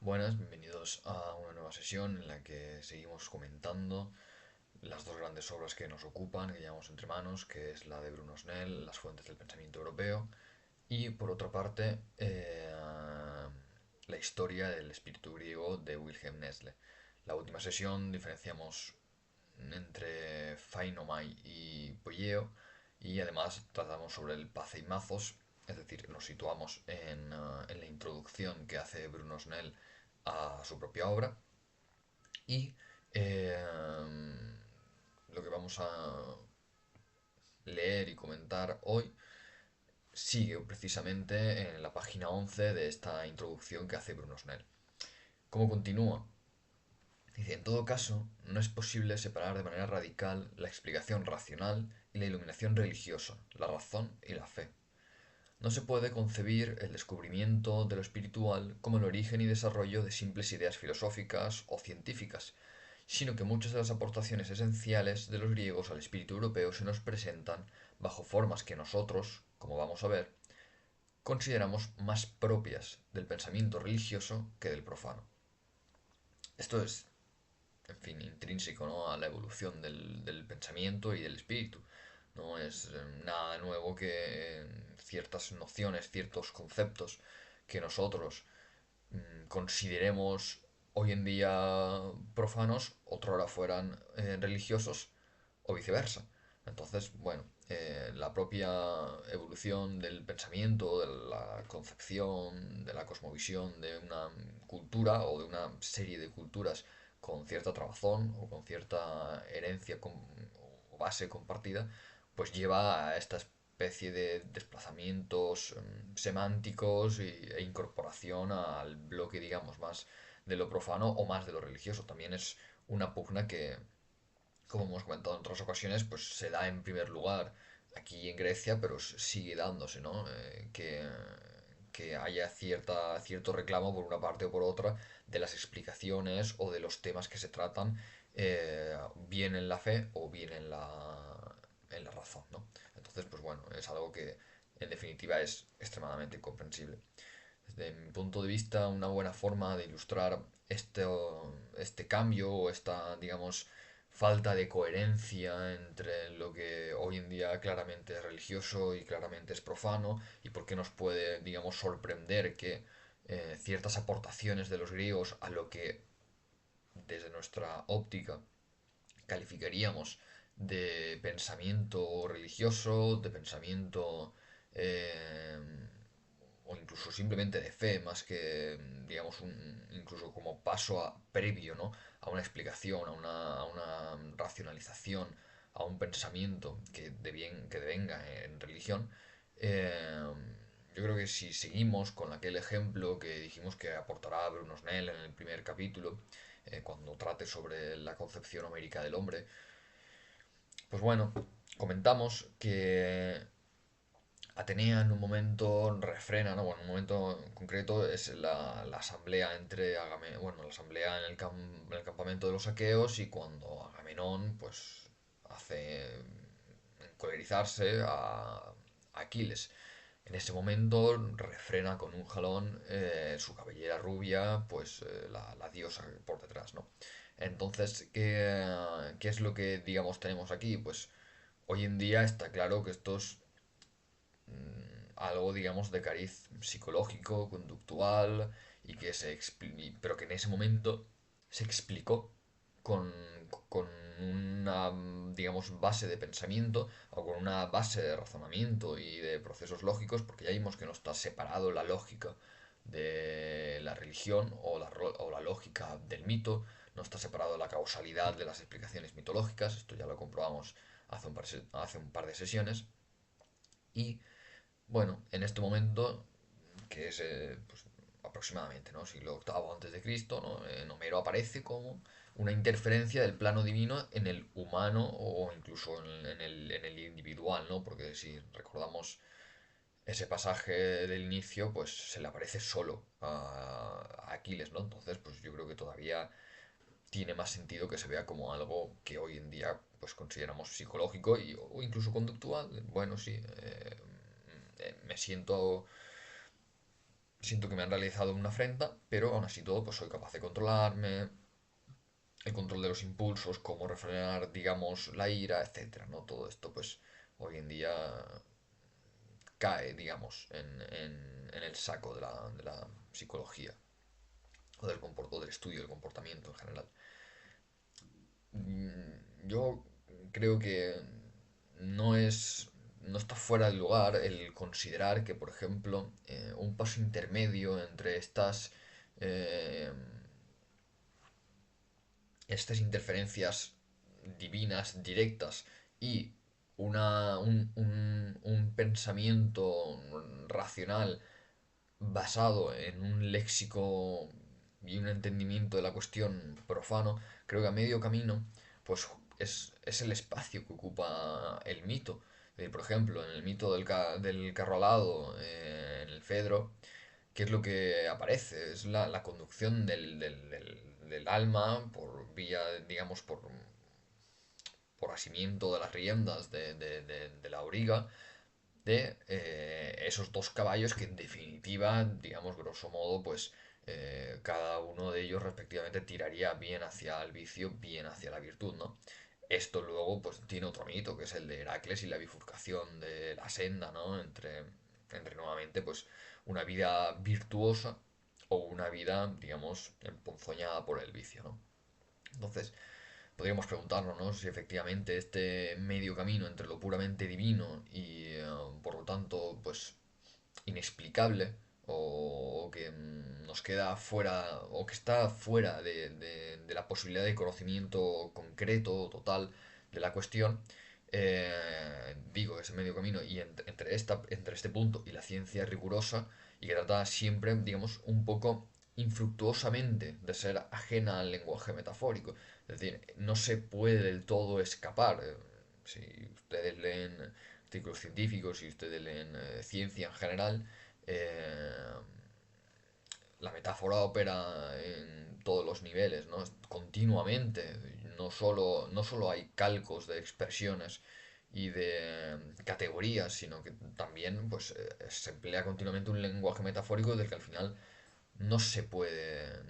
Buenas, bienvenidos a una nueva sesión en la que seguimos comentando las dos grandes obras que nos ocupan, que llevamos entre manos, que es la de Bruno Snell, Las fuentes del pensamiento europeo, y por otra parte, la historia del espíritu griego de Wilhelm Nestle. La última sesión diferenciamos entre Phainomai y Polleo, y además tratamos sobre el Paceimazos, es decir, nos situamos en la introducción que hace Bruno Snell a su propia obra y eh, lo que vamos a leer y comentar hoy sigue precisamente en la página 11 de esta introducción que hace Bruno Snell. ¿Cómo continúa? Dice, en todo caso, no es posible separar de manera radical la explicación racional y la iluminación religiosa, la razón y la fe. No se puede concebir el descubrimiento de lo espiritual como el origen y desarrollo de simples ideas filosóficas o científicas, sino que muchas de las aportaciones esenciales de los griegos al espíritu europeo se nos presentan bajo formas que nosotros, como vamos a ver, consideramos más propias del pensamiento religioso que del profano. Esto es, en fin, intrínseco, ¿no?, a la evolución del pensamiento y del espíritu. No es nada nuevo que ciertas nociones, ciertos conceptos que nosotros consideremos hoy en día profanos, otrora fueran religiosos o viceversa. Entonces, bueno, la propia evolución del pensamiento, de la concepción, de la cosmovisión de una cultura o de una serie de culturas con cierta trabazón o con cierta herencia o base compartida, pues lleva a esta especie de desplazamientos semánticos e incorporación al bloque, digamos, más de lo profano o más de lo religioso. También es una pugna que, como hemos comentado en otras ocasiones, pues se da en primer lugar aquí en Grecia, pero sigue dándose, ¿no? Que haya cierto reclamo por una parte o por otra de las explicaciones o de los temas que se tratan, bien en la fe o bien en la razón, ¿no? Entonces, pues bueno, es algo que en definitiva es extremadamente comprensible. Desde mi punto de vista, una buena forma de ilustrar este cambio o esta, digamos, falta de coherencia entre lo que hoy en día claramente es religioso y claramente es profano y por qué nos puede, digamos, sorprender que ciertas aportaciones de los griegos a lo que desde nuestra óptica calificaríamos de pensamiento religioso, de pensamiento eh, o incluso simplemente de fe, más que, digamos, incluso como paso previo, ¿no?, a una explicación, a una racionalización, a un pensamiento que devenga en religión. eh, yo creo que si seguimos con aquel ejemplo que dijimos que aportará Bruno Snell en el primer capítulo, cuando trate sobre la concepción homérica del hombre, pues bueno, comentamos que Atenea en un momento refrena, ¿no? Bueno, en un momento concreto es la asamblea entre bueno, la asamblea en el campamento de los aqueos y cuando Agamenón, pues, hace encolerizarse a Aquiles. En ese momento refrena con un jalón su cabellera rubia, pues la diosa por detrás, ¿no? Entonces, ¿qué es lo que, digamos, tenemos aquí? Pues hoy en día está claro que estos algo, digamos, de cariz psicológico, conductual, pero que en ese momento se explicó con, con una, digamos, base de pensamiento o con una base de razonamiento y de procesos lógicos, porque ya vimos que no está separado la lógica de la religión o la lógica del mito, no está separado la causalidad de las explicaciones mitológicas, esto ya lo comprobamos hace un par de sesiones, y bueno, en este momento, que es pues, aproximadamente, ¿no?, siglo octavo antes de Cristo, ¿no?, en Homero aparece como una interferencia del plano divino en el humano o incluso en el individual, ¿no? Porque si recordamos ese pasaje del inicio, pues se le aparece solo a Aquiles, ¿no? Entonces, pues yo creo que todavía tiene más sentido que se vea como algo que hoy en día pues consideramos psicológico o incluso conductual. Bueno, sí, me siento siento que me han realizado una afrenta, pero aún así todo, pues soy capaz de controlarme, el control de los impulsos, cómo refrenar, digamos, la ira, etcétera, ¿no? Todo esto, pues, hoy en día cae, digamos, en el saco de la psicología o del estudio del comportamiento en general. Yo creo que no es, no está fuera de lugar el considerar que, por ejemplo, un paso intermedio entre eh, estas interferencias divinas directas y un pensamiento racional basado en un léxico y un entendimiento de la cuestión profano, creo que a medio camino, pues es el espacio que ocupa el mito. Por ejemplo, en el mito del carro alado, en el Fedro, ¿qué es lo que aparece? Es la conducción del alma por vía, digamos, por asimiento de las riendas de la auriga de esos dos caballos que en definitiva, digamos, grosso modo, pues cada uno de ellos respectivamente tiraría bien hacia el vicio, bien hacia la virtud, ¿no? Esto luego pues tiene otro mito, que es el de Heracles y la bifurcación de la senda, ¿no? Entre nuevamente pues una vida virtuosa o una vida, digamos, emponzoñada por el vicio, ¿no? Entonces, podríamos preguntarnos, ¿no? Si efectivamente este medio camino entre lo puramente divino y por lo tanto pues inexplicable o que nos queda fuera o que está fuera de la posibilidad de conocimiento concreto, total de la cuestión, digo, ese medio camino y entre este punto y la ciencia rigurosa y que trata siempre, digamos, un poco infructuosamente de ser ajena al lenguaje metafórico. Es decir, no se puede del todo escapar. Si ustedes leen artículos científicos, si ustedes leen ciencia en general, eh, la metáfora opera en todos los niveles, ¿no? Continuamente. No solo hay calcos de expresiones y de categorías, sino que también pues, se emplea continuamente un lenguaje metafórico del que al final no se puede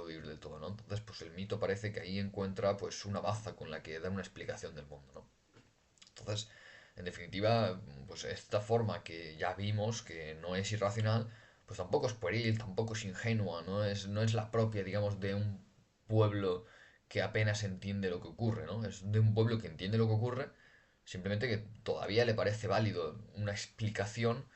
huir del todo, ¿no? Entonces, pues el mito parece que ahí encuentra pues una baza con la que da una explicación del mundo, ¿no? Entonces, en definitiva, pues esta forma que ya vimos que no es irracional, pues tampoco es pueril, tampoco es ingenua, no es la propia, digamos, de un pueblo que apenas entiende lo que ocurre, ¿no? Es de un pueblo que entiende lo que ocurre, simplemente que todavía le parece válido una explicación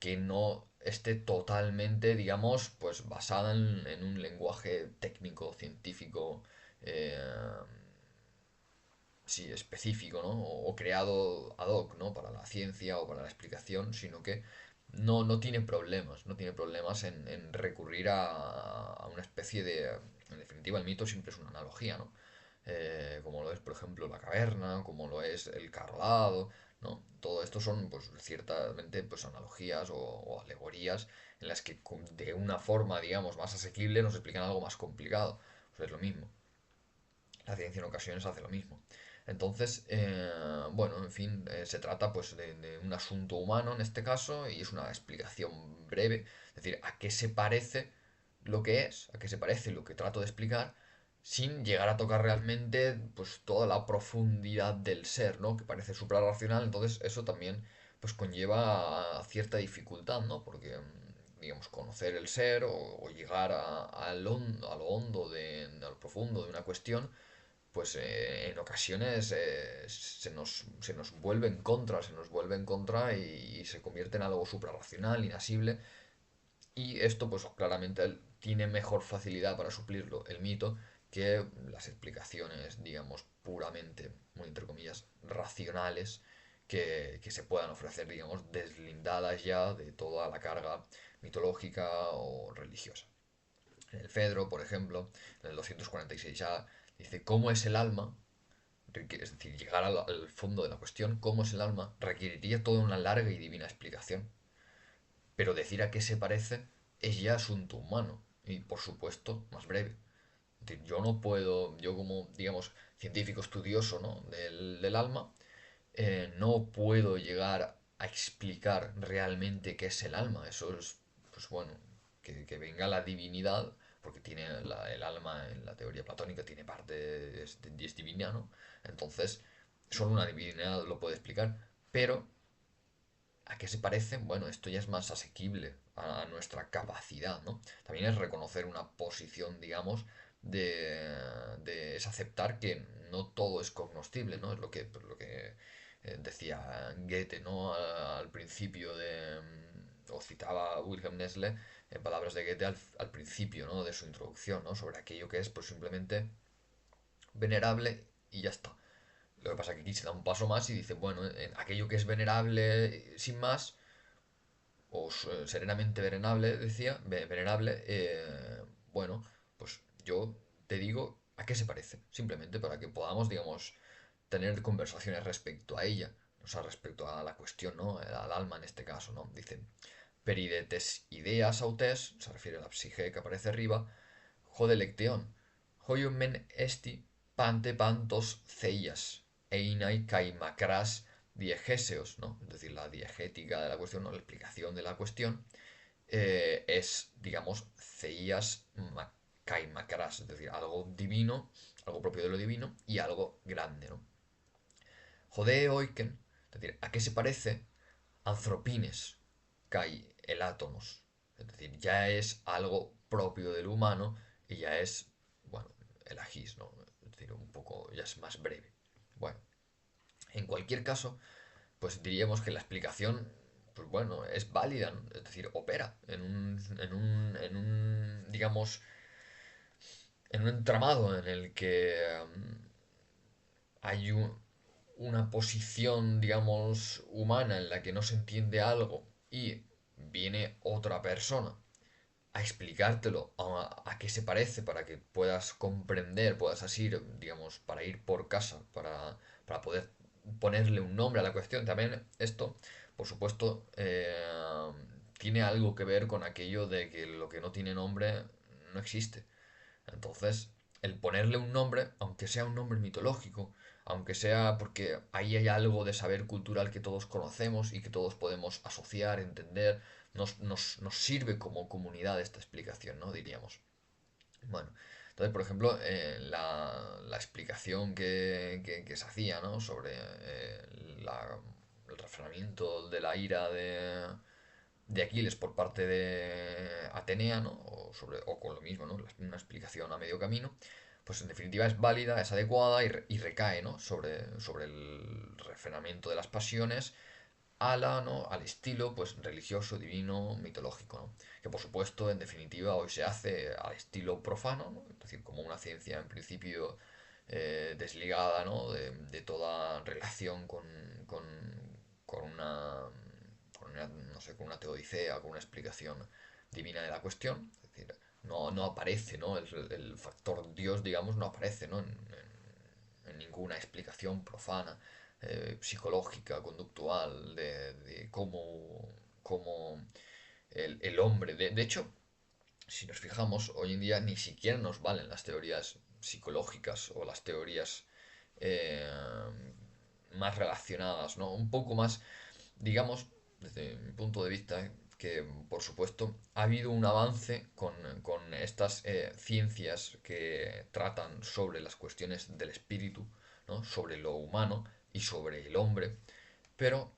que no esté totalmente, digamos, pues basada en un lenguaje técnico, científico, eh, sí, específico, ¿no? O creado ad hoc, ¿no? Para la ciencia o para la explicación, sino que no tiene problemas, no tiene problemas en recurrir a una especie de... En definitiva, el mito siempre es una analogía, ¿no? Como lo es, por ejemplo, la caverna, como lo es el carlado, ¿no? Todo esto son, pues, ciertamente, pues, analogías o alegorías en las que de una forma, digamos, más asequible nos explican algo más complicado. Pues es lo mismo. La ciencia en ocasiones hace lo mismo. Entonces, bueno, en fin, se trata pues de un asunto humano en este caso y es una explicación breve, es decir, a qué se parece lo que es, a qué se parece lo que trato de explicar, sin llegar a tocar realmente pues toda la profundidad del ser, ¿no? Que parece suprarracional, entonces eso también pues conlleva a cierta dificultad, ¿no? Porque digamos, conocer el ser o llegar a lo hondo, a lo profundo de una cuestión, pues en ocasiones se nos vuelve en contra, se nos vuelve en contra y se convierte en algo suprarracional, inasible. Y esto, pues claramente tiene mejor facilidad para suplirlo el mito que las explicaciones, digamos, puramente, muy entre comillas, racionales que se puedan ofrecer, digamos, deslindadas ya de toda la carga mitológica o religiosa. En el Fedro, por ejemplo, en el 246a, dice cómo es el alma, es decir, llegar al fondo de la cuestión, cómo es el alma, requeriría toda una larga y divina explicación. Pero decir a qué se parece es ya asunto humano y, por supuesto, más breve. Es decir, yo no puedo, yo como, digamos, científico estudioso, ¿no? del alma, no puedo llegar a explicar realmente qué es el alma. Eso es, pues bueno, que venga la divinidad, porque tiene el alma en la teoría platónica, tiene parte, es divina, ¿no? Entonces, solo una divinidad lo puede explicar, pero ¿a qué se parecen? Bueno, esto ya es más asequible a nuestra capacidad, ¿no? También es reconocer una posición, digamos, es aceptar que no todo es cognoscible, ¿no? Es lo que decía Goethe, ¿no? Al principio o citaba Wilhelm Nestle en palabras de Goethe al principio, ¿no? De su introducción, ¿no? Sobre aquello que es, pues simplemente venerable y ya está. Lo que pasa es que aquí se da un paso más y dice, bueno, aquello que es venerable sin más, o serenamente venerable, decía, venerable, bueno, pues yo te digo a qué se parece, simplemente para que podamos, digamos, tener conversaciones respecto a ella, o sea, respecto a la cuestión, ¿no? Al alma en este caso, ¿no? Dice, peridetes ideas autes, se refiere a la psique que aparece arriba, jodelecteon, hoium men esti pante pantos ceias, einai kai macras diegeseos, ¿no? Es decir, la diegética de la cuestión, ¿no? La explicación de la cuestión, es, digamos, ceías kai macras, es decir, algo divino, algo propio de lo divino y algo grande, ¿no? Jodee oiken, es decir, ¿a qué se parece? Anthropines, kai el átomos. Es decir, ya es algo propio del humano y ya es, bueno, el agis, ¿no? Es decir, un poco, ya es más breve. Bueno, en cualquier caso, pues diríamos que la explicación, pues bueno, es válida, ¿no? Es decir, opera digamos, en un entramado en el que hay una posición, digamos, humana en la que no se entiende algo y viene otra persona a explicártelo, a qué se parece, para que puedas comprender, puedas así, digamos, para ir por casa, para poder ponerle un nombre a la cuestión. También esto, por supuesto, tiene algo que ver con aquello de que lo que no tiene nombre no existe. Entonces, el ponerle un nombre, aunque sea un nombre mitológico, aunque sea porque ahí hay algo de saber cultural que todos conocemos y que todos podemos asociar, entender, nos sirve como comunidad esta explicación, ¿no? Diríamos. Bueno, entonces, por ejemplo, la explicación que se hacía, ¿no? Sobre el refrenamiento de la ira de Aquiles por parte de Atenea, ¿no? O con lo mismo, ¿no? Una explicación a medio camino, pues en definitiva es válida, es adecuada y recae, ¿no? Sobre el refrenamiento de las pasiones ¿no? Al estilo pues religioso, divino, mitológico, ¿no? Que por supuesto, en definitiva, hoy se hace al estilo profano, ¿no? Es decir, como una ciencia en principio desligada, ¿no? De toda relación con una, no sé, con una teodicea, con una explicación divina de la cuestión. Es decir, no aparece, ¿no? El factor Dios, digamos, no aparece, ¿no? En ninguna explicación profana, psicológica, conductual, de cómo el hombre. De hecho, si nos fijamos, hoy en día ni siquiera nos valen las teorías psicológicas o las teorías eh, más relacionadas, ¿no? Un poco más, digamos, desde mi punto de vista, que por supuesto ha habido un avance con estas ciencias que tratan sobre las cuestiones del espíritu, ¿no? Sobre lo humano y sobre el hombre, pero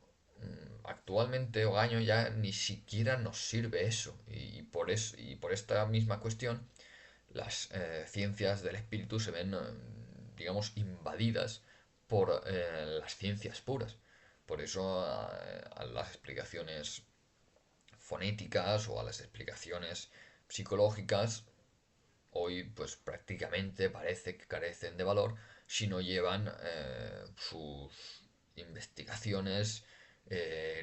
actualmente Ogaño ya ni siquiera nos sirve eso y por esta misma cuestión las ciencias del espíritu se ven, digamos, invadidas por las ciencias puras. Por eso a las explicaciones fonéticas o a las explicaciones psicológicas hoy pues prácticamente parece que carecen de valor si no llevan sus investigaciones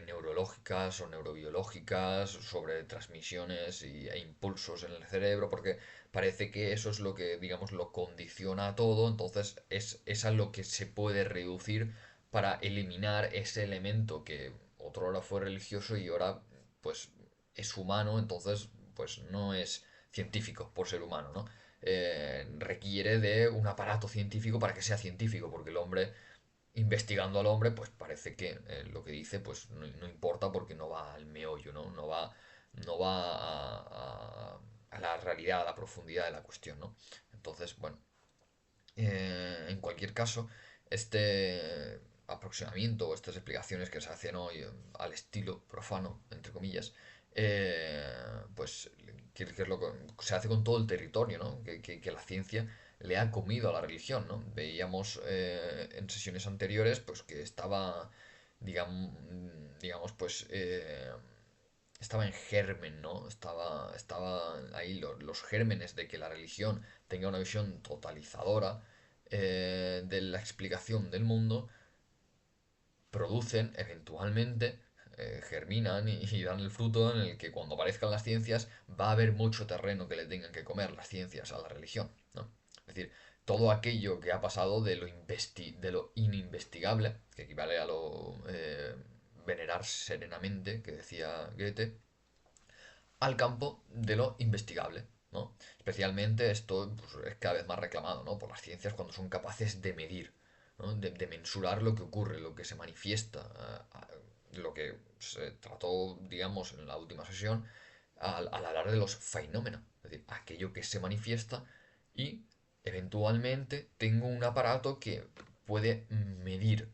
neurológicas o neurobiológicas sobre transmisiones e impulsos en el cerebro, porque parece que eso es lo que, digamos, lo condiciona a todo, entonces es a lo que se puede reducir para eliminar ese elemento que otrora fue religioso y ahora pues es humano, entonces pues no es científico por ser humano, ¿no? Requiere de un aparato científico para que sea científico, porque el hombre, investigando al hombre, pues parece que lo que dice pues no importa porque no va al meollo, ¿no? no va a la realidad, a la profundidad de la cuestión, ¿no? Entonces, bueno, en cualquier caso, este aproximamiento o estas explicaciones que se hacen hoy al estilo profano, entre comillas, eh, pues, que es lo que se hace con todo el territorio, ¿no? Que la ciencia le ha comido a la religión, ¿no? Veíamos en sesiones anteriores, pues, que estaba, digamos, digamos pues, estaba en germen, ¿no? Estaba ahí los gérmenes de que la religión tenga una visión totalizadora de la explicación del mundo, producen eventualmente, germinan y dan el fruto en el que cuando aparezcan las ciencias va a haber mucho terreno que le tengan que comer las ciencias a la religión, ¿no? Es decir, todo aquello que ha pasado de lo ininvestigable, que equivale a lo venerar serenamente, que decía Goethe, al campo de lo investigable, ¿no? Especialmente esto pues, es cada vez más reclamado, ¿no? Por las ciencias cuando son capaces de medir, ¿no? De mensurar lo que ocurre, lo que se manifiesta, lo que se trató, digamos, en la última sesión, al hablar de los fenómenos, es decir, aquello que se manifiesta y eventualmente tengo un aparato que puede medir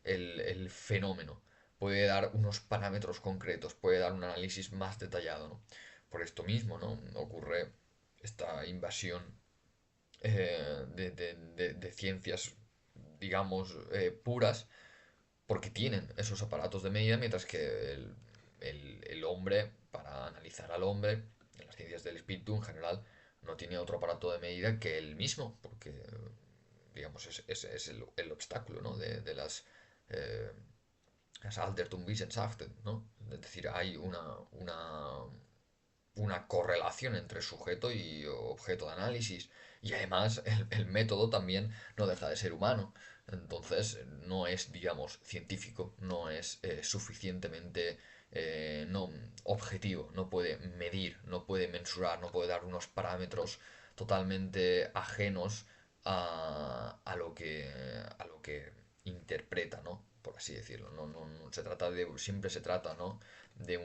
el fenómeno, puede dar unos parámetros concretos, puede dar un análisis más detallado, ¿no? Por esto mismo, ¿no? Ocurre esta invasión de ciencias, digamos, puras, porque tienen esos aparatos de medida, mientras que el hombre, para analizar al hombre, en las ciencias del espíritu en general, no tiene otro aparato de medida que él mismo, porque, digamos, es el obstáculo, ¿no? De eh, las Altertumwissenschaften, ¿no? Es decir, hay una correlación entre sujeto y objeto de análisis. Y además el método también no deja de ser humano. Entonces no es, digamos, científico, no es suficientemente no, objetivo, no puede medir, no puede mensurar, no puede dar unos parámetros totalmente ajenos a lo que interpreta, ¿no? Por así decirlo. No se trata de, siempre se trata, ¿no? de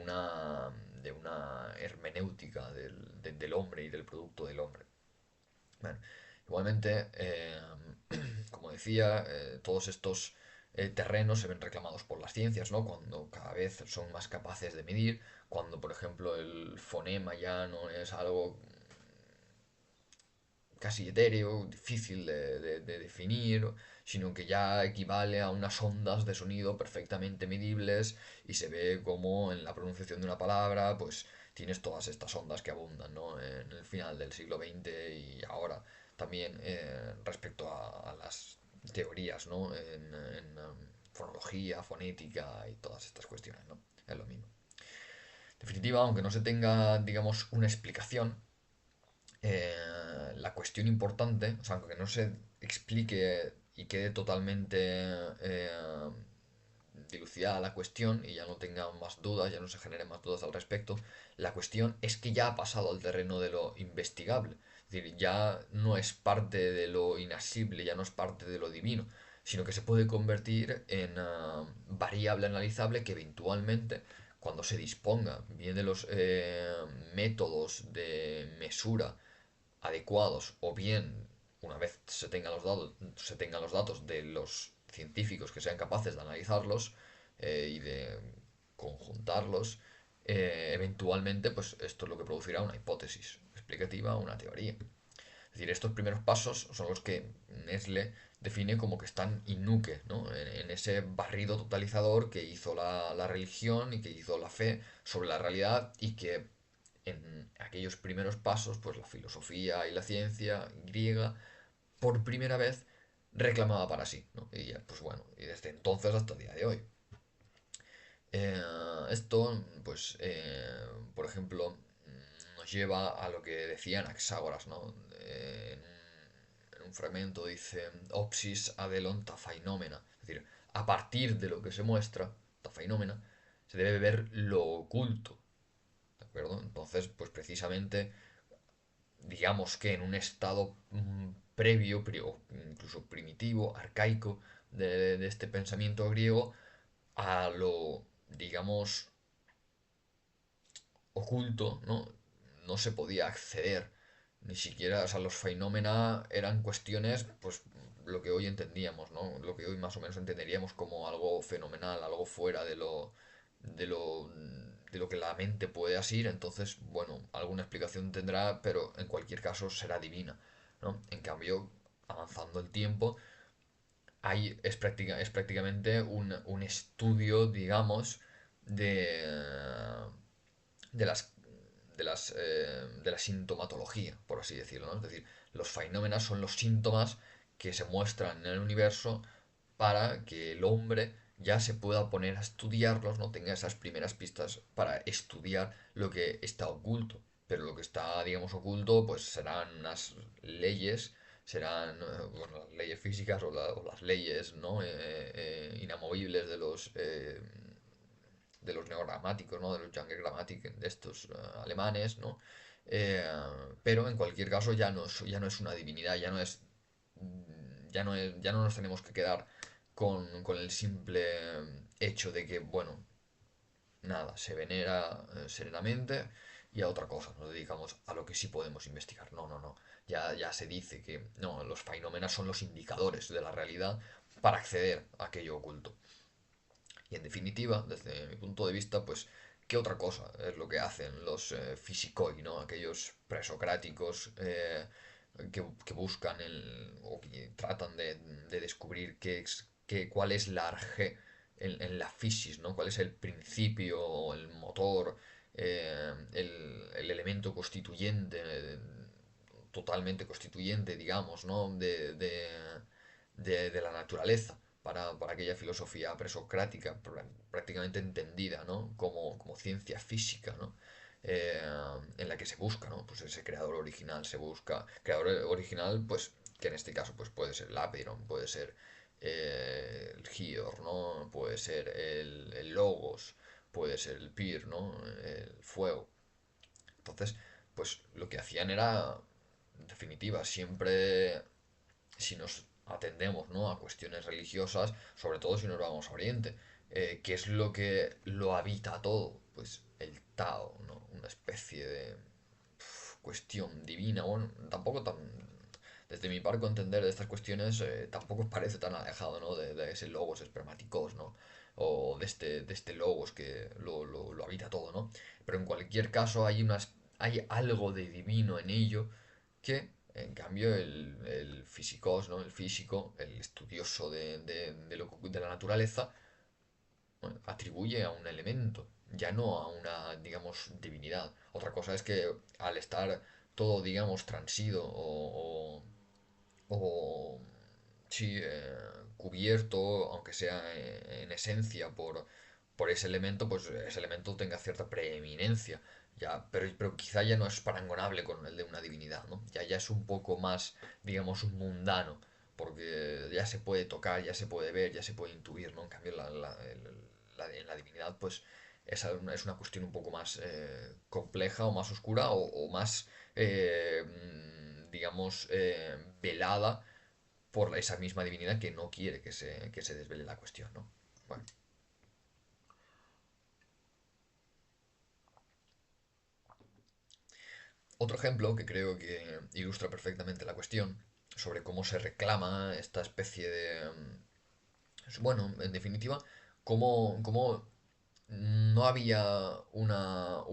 de una hermenéutica del hombre y del producto del hombre. Bueno, igualmente, como decía, todos estos terrenos se ven reclamados por las ciencias, ¿no? Cuando cada vez son más capaces de medir, cuando, por ejemplo, el fonema ya no es algo casi etéreo, difícil de definir, sino que ya equivale a unas ondas de sonido perfectamente medibles y se ve como en la pronunciación de una palabra, pues tienes todas estas ondas que abundan, ¿no? En el final del siglo XX y ahora también respecto a las teorías, ¿no? Fonología, fonética y todas estas cuestiones, ¿no? Es lo mismo. En definitiva, aunque no se tenga, digamos, una explicación, la cuestión importante, o sea, aunque no se explique y quede totalmente dilucidada la cuestión y ya no tenga más dudas, ya no se generen más dudas al respecto, la cuestión es que ya ha pasado al terreno de lo investigable. Es decir, ya no es parte de lo inasible, ya no es parte de lo divino, sino que se puede convertir en variable analizable que eventualmente, cuando se disponga bien de los métodos de mesura adecuados o bien una vez se tengan los datos de los científicos que sean capaces de analizarlos y de conjuntarlos, eventualmente pues esto es lo que producirá una hipótesis explicativa, una teoría. Es decir, estos primeros pasos son los que Nestle define como que están in nuque, ¿no? En ese barrido totalizador que hizo la religión y que hizo la fe sobre la realidad y que en aquellos primeros pasos, pues la filosofía y la ciencia griega, por primera vez, reclamaba para sí, ¿no? Y ya, pues bueno, y desde entonces hasta el día de hoy. Esto, pues, por ejemplo, nos lleva a lo que decía Anaxágoras, ¿no? En un fragmento dice, Opsis adelon ta phenomena, es decir, a partir de lo que se muestra, ta phenomena, se debe ver lo oculto, ¿de acuerdo? Entonces, pues precisamente digamos que en un estado previo, o incluso primitivo, arcaico, de este pensamiento griego, a lo, digamos, oculto, ¿no? No se podía acceder. Ni siquiera, o sea, los fenómena eran cuestiones, pues, lo que hoy entendíamos, ¿no? Lo que hoy más o menos entenderíamos como algo fenomenal, algo fuera de lo, de lo que la mente puede asir. Entonces, bueno, alguna explicación tendrá, pero en cualquier caso será divina, ¿no? En cambio, avanzando el tiempo, es prácticamente un estudio, digamos, de, de las de la sintomatología, por así decirlo, ¿no? Es decir, los fenómenos son los síntomas que se muestran en el universo para que el hombre ya se pueda poner a estudiarlos, no tenga esas primeras pistas para estudiar lo que está oculto. Pero lo que está, digamos, oculto, pues serán unas leyes, serán, bueno, las leyes físicas o las leyes, ¿no? Inamovibles de los neogramáticos, ¿no? De los Jungle Grammatic, de estos alemanes, ¿no? Eh, pero en cualquier caso ya no es una divinidad, ya no nos tenemos que quedar con el simple hecho de que, bueno, nada, se venera serenamente y a otra cosa, nos dedicamos a lo que sí podemos investigar. No, no, no. Ya se dice que no, los fenómenos son los indicadores de la realidad para acceder a aquello oculto. Y en definitiva, desde mi punto de vista, pues, ¿qué otra cosa es lo que hacen los físicos, ¿no? Aquellos presocráticos que buscan o que tratan de descubrir cuál es la arge en la fisis, ¿no? Cuál es el principio, el motor, el elemento constituyente, totalmente constituyente, digamos, ¿no? De la naturaleza para aquella filosofía presocrática prácticamente entendida, ¿no? Como ciencia física, ¿no? Eh, en la que se busca, ¿no? Pues ese creador original se busca. Creador original, pues, que en este caso pues puede ser el Apiron, puede ser el Gior, ¿no? Puede ser el Logos, puede ser el Pir, ¿no? El fuego. Entonces, pues lo que hacían era, en definitiva, siempre si nos atendemos, ¿no? A cuestiones religiosas, sobre todo si nos vamos a Oriente, ¿qué es lo que lo habita todo? Pues el Tao, ¿no? Una especie de cuestión divina, bueno, tampoco tan... Desde mi parco entender de estas cuestiones, tampoco parece tan alejado, ¿no? De ese logos espermáticos, ¿no? O de este logos que lo habita todo, ¿no? Pero en cualquier caso hay algo de divino en ello que, en cambio, el físicos, ¿no? El físico, el estudioso de la naturaleza, bueno, atribuye a un elemento, ya no a una, digamos, divinidad. Otra cosa es que al estar todo, digamos, transido o sí, cubierto, aunque sea en esencia por ese elemento, pues ese elemento tenga cierta preeminencia. Ya, pero quizá ya no es parangonable con el de una divinidad, ¿no? Ya es un poco más, digamos, mundano, porque ya se puede tocar, ya se puede ver, ya se puede intuir, ¿no? En cambio, en la divinidad, pues es una cuestión un poco más compleja o más oscura o más, digamos, velada por esa misma divinidad que no quiere que se desvele la cuestión, ¿no? Bueno, otro ejemplo que creo que ilustra perfectamente la cuestión sobre cómo se reclama esta especie de... Bueno, en definitiva, cómo no había una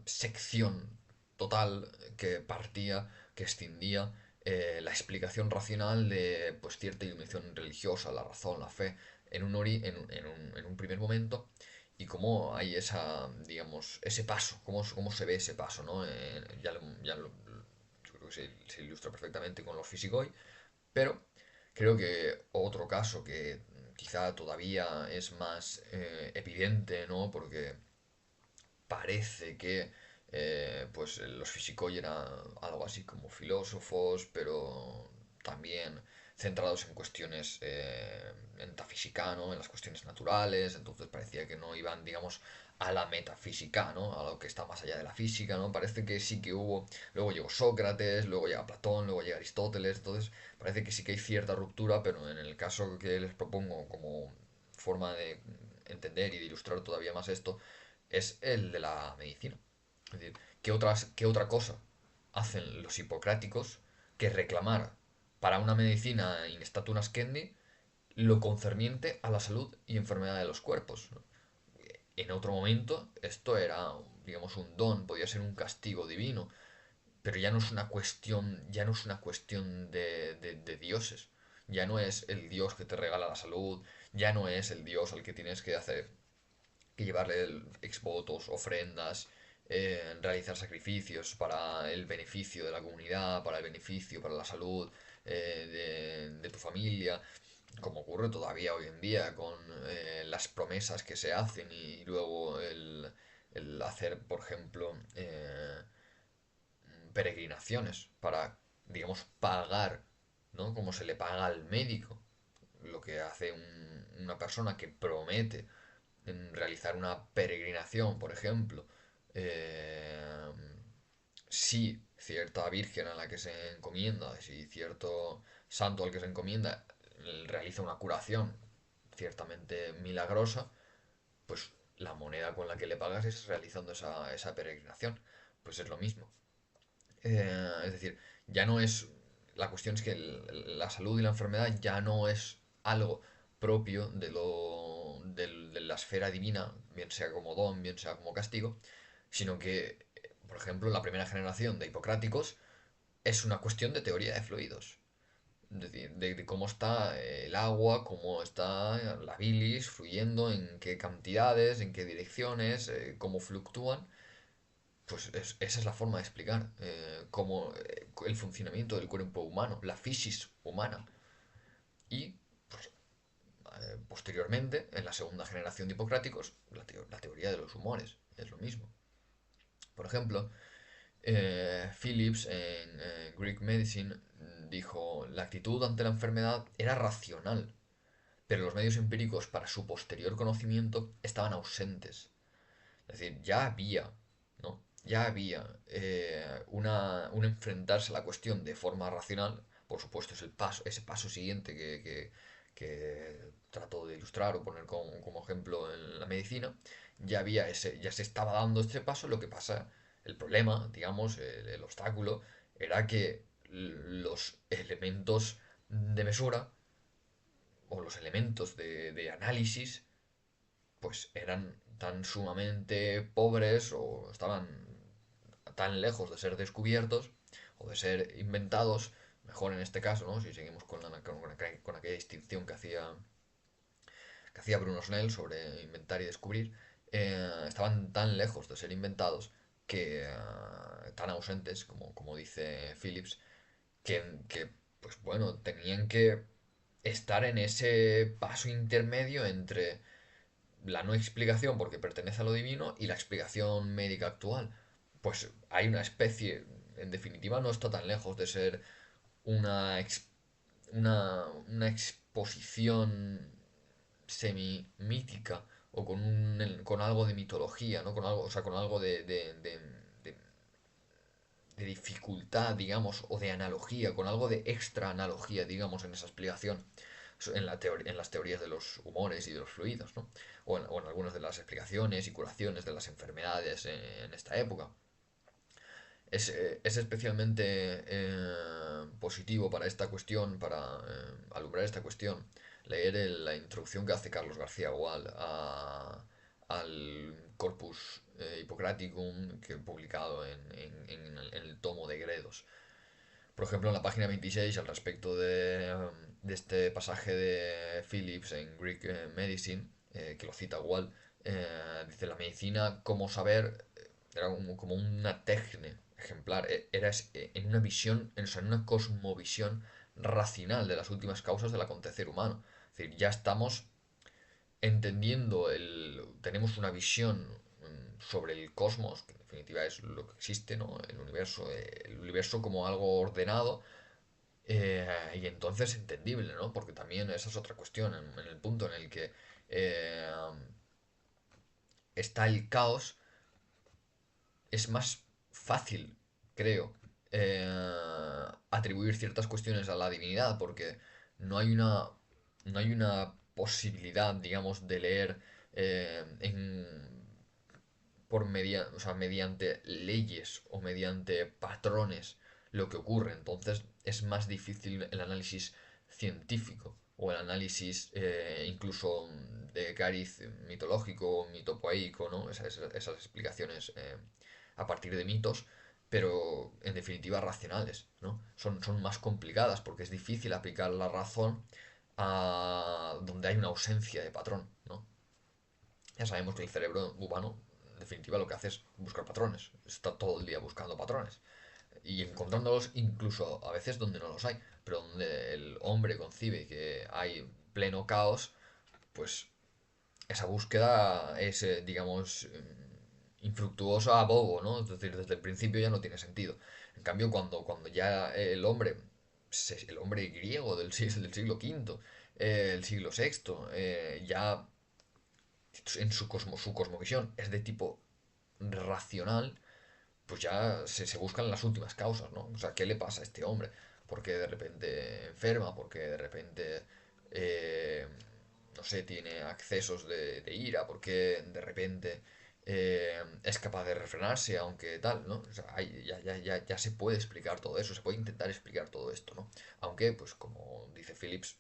sección total que partía, que extendía la explicación racional de pues, cierta iluminación religiosa, la razón, la fe, en un primer momento, y cómo hay digamos, ese paso, cómo se ve ese paso, ¿no? Yo creo que se ilustra perfectamente con los Physicoid, pero creo que otro caso que quizá todavía es más evidente, ¿no? Porque parece que pues los Fishikoi eran algo así como filósofos, pero también centrados en cuestiones metafísica, ¿no? En las cuestiones naturales, entonces parecía que no iban, digamos, a la metafísica, ¿no? A lo que está más allá de la física, ¿no? Parece que sí que hubo, luego llegó Sócrates, luego llega Platón, luego llega Aristóteles, entonces parece que sí que hay cierta ruptura, pero en el caso que les propongo como forma de entender y de ilustrar todavía más esto, es el de la medicina. Es decir, qué otra cosa hacen los hipocráticos que reclamar para una medicina in statu nascendi lo concerniente a la salud y enfermedad de los cuerpos? En otro momento esto era, digamos, un don, podía ser un castigo divino, pero ya no es una cuestión, ya no es una cuestión de dioses. Ya no es el dios que te regala la salud, ya no es el dios al que tienes que hacer, que llevarle exvotos, ofrendas, realizar sacrificios para el beneficio de la comunidad, para el beneficio, para la salud de tu familia, como ocurre todavía hoy en día con las promesas que se hacen y luego el hacer, por ejemplo, peregrinaciones para, digamos, pagar, ¿no? Como se le paga al médico, lo que hace una persona que promete realizar una peregrinación, por ejemplo, eh, si cierta virgen a la que se encomienda, si cierto santo al que se encomienda realiza una curación ciertamente milagrosa, pues la moneda con la que le pagas es realizando esa peregrinación. Pues es lo mismo. Es decir, ya no es. La cuestión es que la salud y la enfermedad ya no es algo propio de la esfera divina, bien sea como don, bien sea como castigo, sino que, por ejemplo, la primera generación de hipocráticos es una cuestión de teoría de fluidos. Es decir, de cómo está el agua, cómo está la bilis fluyendo, en qué cantidades, en qué direcciones, cómo fluctúan. Pues esa es la forma de explicar cómo el funcionamiento del cuerpo humano, la fisis humana. Y pues, posteriormente, en la segunda generación de hipocráticos, la teoría de los humores es lo mismo. Por ejemplo, Phillips en Greek Medicine dijo, la actitud ante la enfermedad era racional, pero los medios empíricos para su posterior conocimiento estaban ausentes. Es decir, ya había, ¿no? Ya había un enfrentarse a la cuestión de forma racional, por supuesto es ese paso siguiente que trato de ilustrar o poner como ejemplo en la medicina, ya se estaba dando este paso, lo que pasa, el problema, digamos, el obstáculo, era que los elementos de mesura o los elementos de análisis pues eran tan sumamente pobres o estaban tan lejos de ser descubiertos o de ser inventados, mejor en este caso, ¿no? Si seguimos con aquella distinción que hacía Bruno Snell sobre inventar y descubrir, estaban tan lejos de ser inventados que tan ausentes, como dice Phillips, que, pues bueno, tenían que estar en ese paso intermedio entre la no explicación porque pertenece a lo divino y la explicación médica actual. Pues hay una especie, en definitiva no está tan lejos de ser una, una exposición semi-mítica o con algo de mitología, ¿no? Con algo, o sea, con algo de- de dificultad, digamos, o de analogía, con algo de extra analogía, digamos, en esa explicación en las teorías de los humores y de los fluidos, ¿no? O en algunas de las explicaciones y curaciones de las enfermedades en esta época. Es especialmente positivo para esta cuestión, para alumbrar esta cuestión, leer la introducción que hace Carlos García Gual al Corpus Hippocraticum que he publicado en el tomo de Gredos. Por ejemplo, en la página 26, al respecto de este pasaje de Phillips en Greek Medicine, que lo cita igual, dice la medicina, como saber, era como una técnica ejemplar, era en una visión, o sea, en una cosmovisión racional de las últimas causas del acontecer humano. Es decir, ya estamos entendiendo tenemos una visión sobre el cosmos, que en definitiva es lo que existe, ¿no? El universo como algo ordenado y entonces entendible, ¿no? Porque también esa es otra cuestión, en el punto en el que eh, está el caos, es más fácil, creo, atribuir ciertas cuestiones a la divinidad, porque no hay una, no hay una posibilidad, digamos, de leer en o sea, mediante leyes o mediante patrones lo que ocurre. Entonces es más difícil el análisis científico o el análisis incluso de cariz mitológico, mitopoeico, ¿no? Esas explicaciones a partir de mitos, pero en definitiva racionales, ¿no? Son más complicadas porque es difícil aplicar la razón a donde hay una ausencia de patrón, ¿no? Ya sabemos que el cerebro humano, en definitiva, lo que hace es buscar patrones. Está todo el día buscando patrones y encontrándolos incluso a veces donde no los hay, pero donde el hombre concibe que hay pleno caos, pues esa búsqueda es, digamos, infructuosa a bobo, ¿no? Es decir, desde el principio ya no tiene sentido. En cambio, cuando ya el hombre griego del siglo V, el siglo VI, ya en su cosmovisión es de tipo racional, pues ya se buscan las últimas causas, ¿no? O sea, ¿qué le pasa a este hombre? ¿Por qué de repente enferma? ¿Por qué de repente, eh, no sé, tiene accesos de ira? ¿Por qué de repente es capaz de refrenarse, aunque tal, ¿no? O sea, ya se puede explicar todo eso, se puede intentar explicar todo esto, ¿no? Aunque, pues como dice Phillips,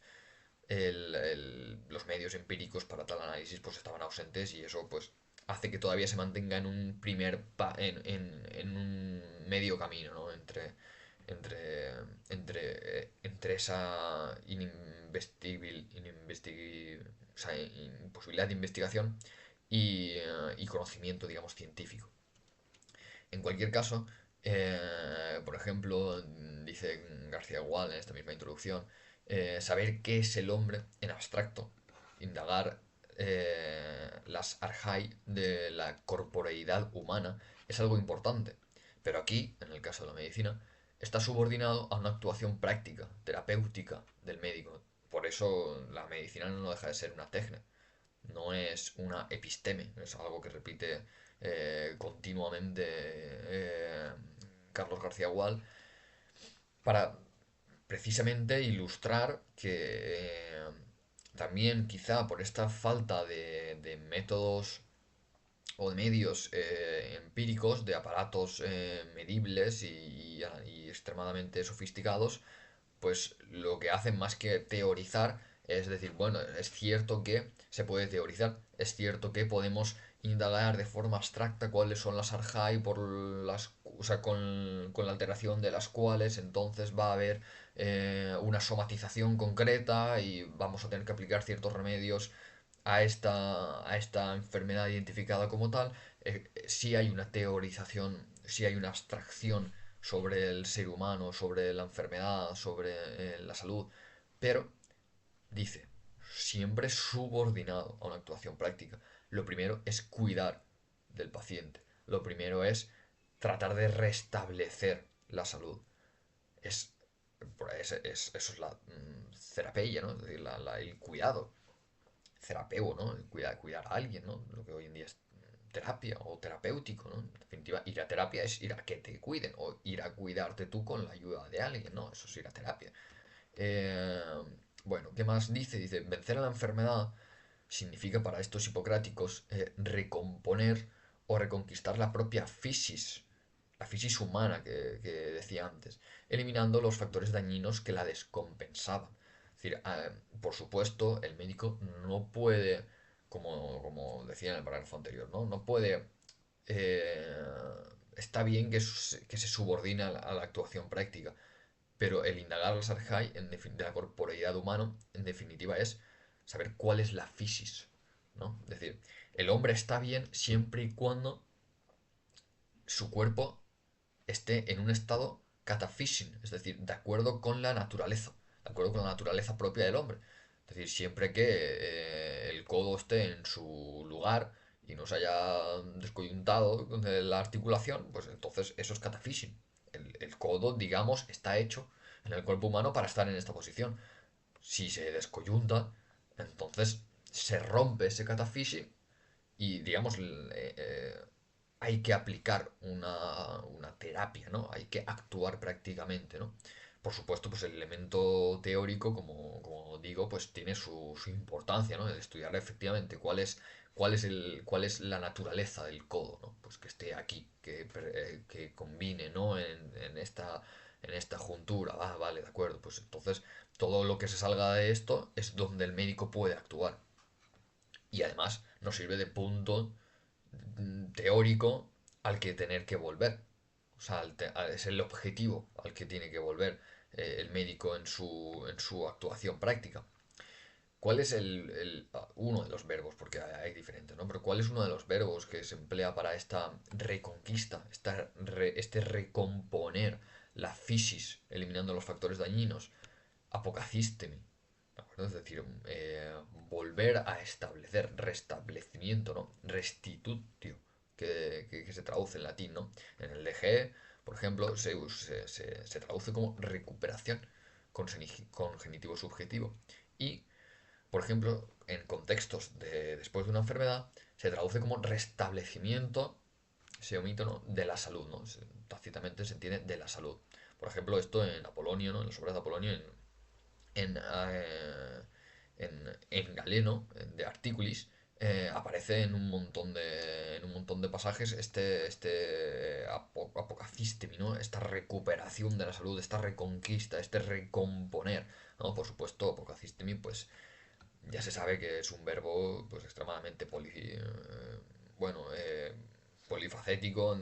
los medios empíricos para tal análisis pues estaban ausentes y eso pues hace que todavía se mantenga en un en un medio camino, ¿no? Entre, entre esa o sea, imposibilidad de investigación y conocimiento, digamos, científico. En cualquier caso, por ejemplo, dice García Gual en esta misma introducción, saber qué es el hombre en abstracto, indagar las arjai de la corporeidad humana es algo importante. Pero aquí, en el caso de la medicina, está subordinado a una actuación práctica, terapéutica del médico. Por eso la medicina no deja de ser una técnica, no es una episteme, es algo que repite continuamente Carlos García Gual para precisamente ilustrar que también quizá por esta falta de métodos o de medios empíricos, de aparatos medibles y extremadamente sofisticados, pues lo que hacen más que teorizar es decir, bueno, es cierto que se puede teorizar, es cierto que podemos indagar de forma abstracta cuáles son las arjai por o sea, con la alteración de las cuales entonces va a haber una somatización concreta y vamos a tener que aplicar ciertos remedios a esta enfermedad identificada como tal. Sí hay una teorización, sí hay una abstracción sobre el ser humano, sobre la enfermedad, sobre la salud, pero dice, siempre subordinado a una actuación práctica. Lo primero es cuidar del paciente. Lo primero es tratar de restablecer la salud. Es, eso es la terapia, ¿no? Es decir, el cuidado. Terapeuo, ¿no? Cuidar a alguien, ¿no? Lo que hoy en día es terapia o terapéutico, ¿no? En definitiva, ir a terapia es ir a que te cuiden o ir a cuidarte tú con la ayuda de alguien, ¿no? Eso es ir a terapia. Eh, bueno, ¿qué más dice? Dice, vencer a la enfermedad significa para estos hipocráticos recomponer o reconquistar la fisis humana que decía antes, eliminando los factores dañinos que la descompensaban. Es decir, por supuesto, el médico no puede, como decía en el párrafo anterior, ¿no? No puede eh, está bien que se subordine a la actuación práctica, pero el indagar las arjai de la corporeidad humana, en definitiva, es saber cuál es la fisis, ¿no? Es decir, el hombre está bien siempre y cuando su cuerpo esté en un estado cataphysin, es decir, de acuerdo con la naturaleza, de acuerdo con la naturaleza propia del hombre. Es decir, siempre que el codo esté en su lugar y no se haya descoyuntado de la articulación, pues entonces eso es cataphysin. El codo, digamos, está hecho en el cuerpo humano para estar en esta posición. Si se descoyunta, entonces se rompe ese cataphysin y, digamos, hay que aplicar una terapia, ¿no? Hay que actuar prácticamente, ¿no? por supuesto, pues el elemento teórico, como digo, pues tiene su importancia, ¿no? El estudiar efectivamente cuál es la naturaleza del codo, ¿no? Pues que esté aquí, que combine, ¿no? En esta juntura. Ah, vale, de acuerdo. Pues entonces todo lo que se salga de esto es donde el médico puede actuar. Y además nos sirve de punto teórico al que tener que volver. O sea, es el objetivo al que tiene que volver el médico en su actuación práctica. ¿Cuál es uno de los verbos? Porque hay diferentes, ¿no? Pero ¿cuál es uno de los verbos que se emplea para esta reconquista, este recomponer la fisis, eliminando los factores dañinos? Apocacístemi. ¿De acuerdo? Es decir, volver a establecer, restablecimiento, ¿no? Restitutio, que se traduce en latín, ¿no? En el DG, por ejemplo, se traduce como recuperación con genitivo subjetivo. Y, por ejemplo, en contextos de después de una enfermedad, se traduce como restablecimiento, se omite, ¿no? De la salud, ¿no? Tácitamente se entiende de la salud. Por ejemplo, esto en Apolonio, ¿no? En las obras de Apolonio, en, eh, en Galeno, de Articulis, aparece en un montón de pasajes apocacístemi, ¿no? Esta recuperación de la salud, esta reconquista, este recomponer, ¿no? Por supuesto, apocacístemi, pues ya se sabe que es un verbo pues extremadamente bueno, polifacético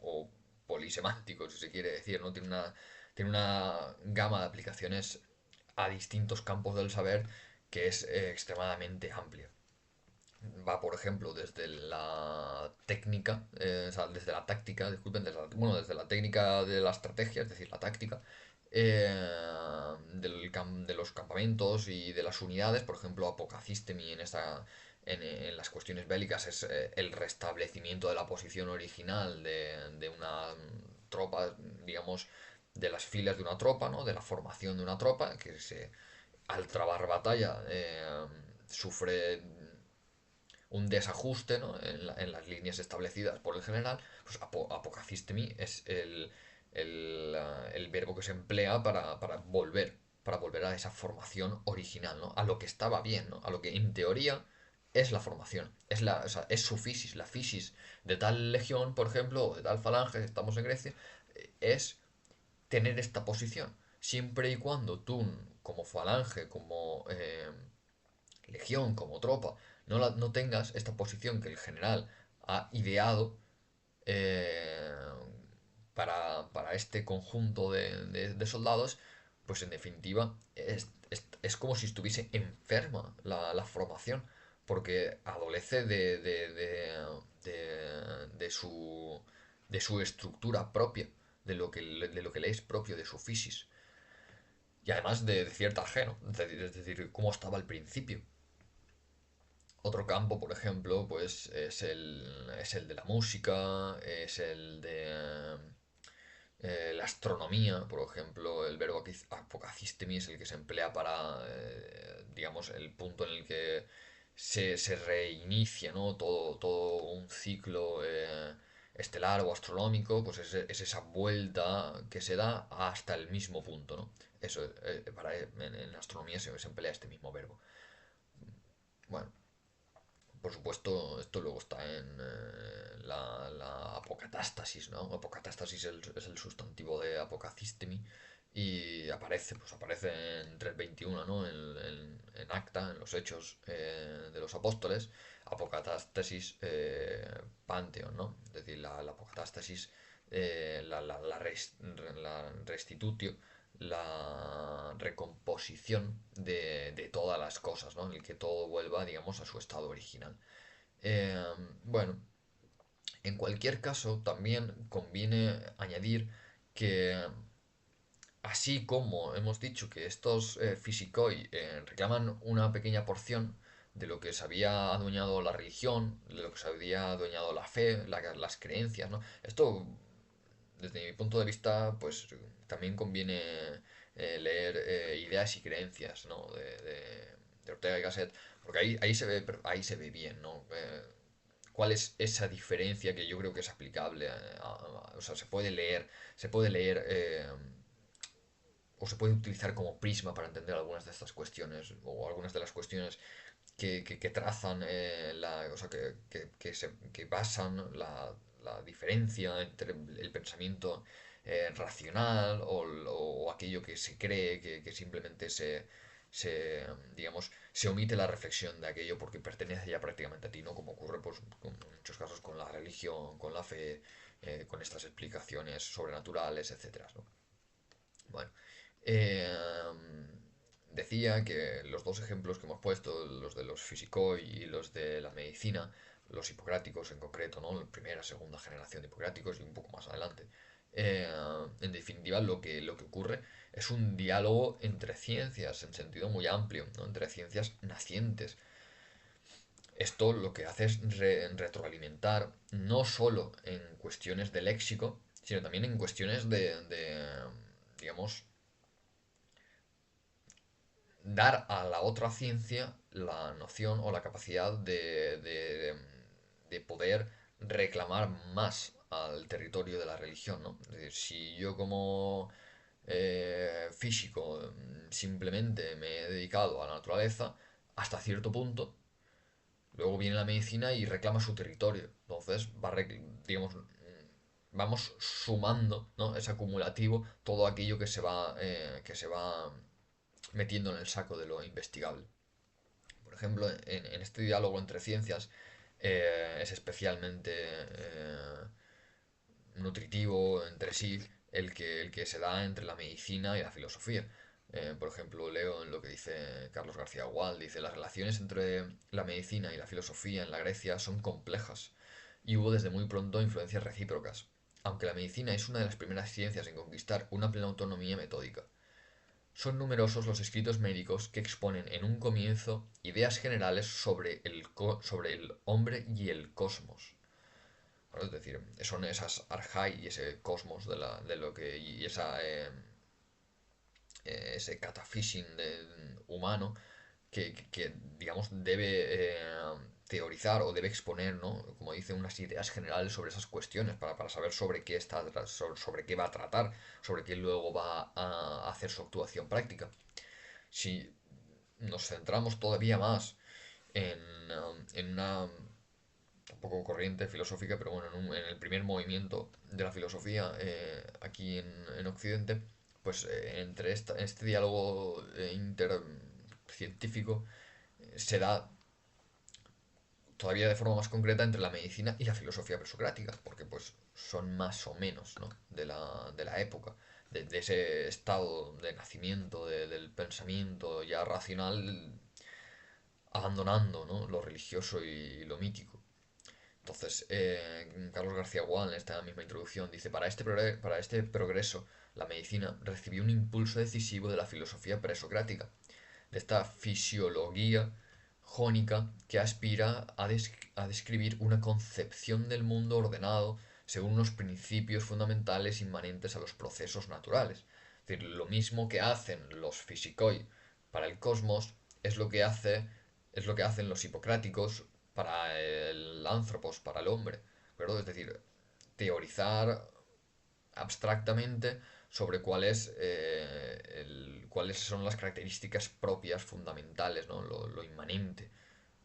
o polisemántico, si se quiere decir, ¿no? Tiene una gama de aplicaciones a distintos campos del saber que es extremadamente amplia. Va, por ejemplo, desde la técnica, o sea, desde la táctica, disculpen, bueno, desde la técnica de la estrategia, es decir, la táctica, de los campamentos y de las unidades, por ejemplo, Apocacistemi en las cuestiones bélicas es el restablecimiento de la posición original de una tropa, digamos, de las filas de una tropa, ¿no? De la formación de una tropa, al trabar batalla sufre un desajuste, ¿no? En las líneas establecidas por el general, pues apocacistemi es el verbo que se emplea para volver a esa formación original, ¿no? A lo que estaba bien, ¿no? A lo que en teoría es la formación, o sea, es su fisis, la fisis de tal legión, por ejemplo, o de tal falange, estamos en Grecia, es tener esta posición, siempre y cuando tú, como falange, como legión, como tropa, no tengas esta posición que el general ha ideado eh, para este conjunto de soldados, pues en definitiva es como si estuviese enferma la formación, porque adolece de su estructura propia, de lo que le es propio, de su fisis. Y además de cierta ajeno, es decir, cómo estaba al principio. Otro campo, por ejemplo, pues es el de la música, es el de la astronomía, por ejemplo, el verbo apocacistemi es el que se emplea para, digamos, el punto en el que se reinicia, ¿no? Todo un ciclo estelar o astronómico, pues es esa vuelta que se da hasta el mismo punto, ¿no? Eso, en astronomía se emplea este mismo verbo. Bueno, por supuesto, esto luego está en la apocatástasis, ¿no? Apocatástasis es el sustantivo de apocacistemi y aparece en 321, ¿no? En acta, en los hechos de los apóstoles, apocatástasis panteon, ¿no? Es decir, la apocatástasis, la restitutio, la recomposición de todas las cosas, ¿no? En el que todo vuelva, digamos, a su estado original. Eh, bueno, en cualquier caso, también conviene añadir que, así como hemos dicho que estos physikoi reclaman una pequeña porción de lo que se había adueñado la religión, de lo que se había adueñado la fe, las creencias, ¿no? Esto, desde mi punto de vista, pues también conviene leer Ideas y creencias, ¿no? De Ortega y Gasset, porque ahí se ve bien, ¿no? cuál es esa diferencia que yo creo que es aplicable. O sea, se puede leer o se puede utilizar como prisma para entender algunas de estas cuestiones o algunas de las cuestiones que trazan, o sea, que basan la diferencia entre el pensamiento racional o aquello que se cree que simplemente digamos, se omite la reflexión de aquello porque pertenece ya prácticamente a ti, ¿no? Como ocurre, pues, en muchos casos con la religión, con la fe, con estas explicaciones sobrenaturales, etcétera, ¿no? Bueno, eh, decía que los dos ejemplos que hemos puesto, los de los físicos y los de la medicina, los hipocráticos en concreto, ¿no? La primera, segunda generación de hipocráticos y un poco más adelante. eh, en definitiva, lo que ocurre es un diálogo entre ciencias en sentido muy amplio, ¿no? Entre ciencias nacientes. Esto lo que hace es retroalimentar no solo en cuestiones de léxico, sino también en cuestiones digamos, dar a la otra ciencia la noción o la capacidad de poder reclamar más al territorio de la religión, ¿no? Es decir, si yo como físico simplemente me he dedicado a la naturaleza, hasta cierto punto, luego viene la medicina y reclama su territorio. Entonces, digamos, vamos sumando, ¿no? Es acumulativo todo aquello que se va metiendo en el saco de lo investigable. Por ejemplo, en este diálogo entre ciencias es especialmente nutritivo entre sí el que se da entre la medicina y la filosofía. Por ejemplo, leo en lo que dice Carlos García Gual, dice, las relaciones entre la medicina y la filosofía en la Grecia son complejas y hubo desde muy pronto influencias recíprocas, aunque la medicina es una de las primeras ciencias en conquistar una plena autonomía metódica. Son numerosos los escritos médicos que exponen en un comienzo ideas generales sobre el hombre y el cosmos. Bueno, es decir, son esas arjai y ese cosmos de lo que y ese catafishing humano que, digamos, debe teorizar o debe exponer, ¿no? Como dice, unas ideas generales sobre esas cuestiones para saber sobre qué sobre qué va a tratar, sobre qué luego va a hacer su actuación práctica. Si nos centramos todavía más en una tampoco corriente filosófica, pero bueno, en el primer movimiento de la filosofía aquí en Occidente, pues entre este diálogo intercientífico se da todavía de forma más concreta entre la medicina y la filosofía presocrática, porque pues son más o menos, ¿no? de la época, de ese estado de nacimiento del pensamiento ya racional, abandonando, ¿no? Lo religioso y lo mítico. Entonces, Carlos García Gual, en esta misma introducción, dice, para este progreso, la medicina recibió un impulso decisivo de la filosofía presocrática, de esta fisiología jónica que aspira a describir una concepción del mundo ordenado según unos principios fundamentales inmanentes a los procesos naturales. Es decir, lo mismo que hacen los físicos para el cosmos es lo que hacen los hipocráticos para el anthropos, para el hombre, ¿verdad? Es decir, teorizar abstractamente sobre cuáles son las características propias, fundamentales, ¿no? Lo inmanente,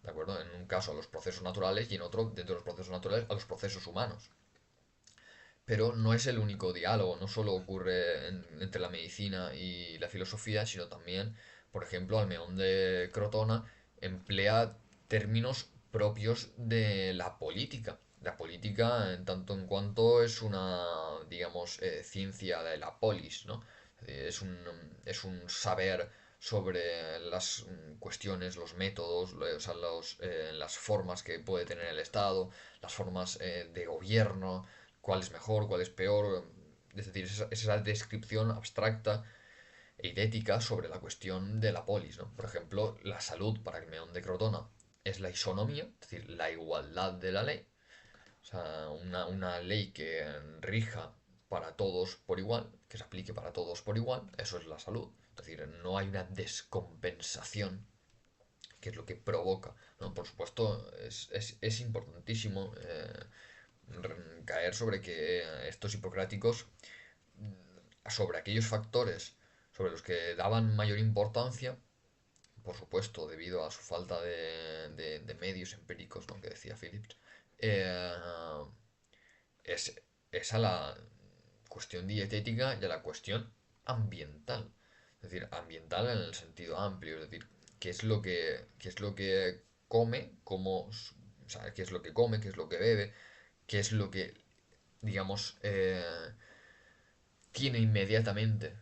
¿de acuerdo? En un caso a los procesos naturales y en otro, dentro de los procesos naturales, a los procesos humanos. Pero no es el único diálogo, no solo ocurre entre la medicina y la filosofía, sino también, por ejemplo, Almeón de Crotona emplea términos propios de la política. La política, en tanto en cuanto es una, digamos, ciencia de la polis, ¿no? Es un saber sobre las cuestiones, los métodos, o sea, las formas que puede tener el Estado, las formas de gobierno, cuál es mejor, cuál es peor. Es decir, esa descripción abstracta e idética sobre la cuestión de la polis, ¿no? Por ejemplo, la salud para el meón de Crotona es la isonomía, es decir, la igualdad de la ley. O sea, una ley que rija para todos por igual, que se aplique para todos por igual, eso es la salud. Es decir, no hay una descompensación qué es lo que provoca, ¿no? Por supuesto, es importantísimo caer sobre que estos hipocráticos, sobre aquellos factores sobre los que daban mayor importancia, por supuesto, debido a su falta de medios empíricos, ¿no? Que decía Phillips, eh, es, es a la cuestión dietética y a la cuestión ambiental. Es decir, ambiental en el sentido amplio, es decir, qué es lo que come, o sea, qué es lo que come, qué es lo que bebe, qué es lo que, digamos, tiene inmediatamente,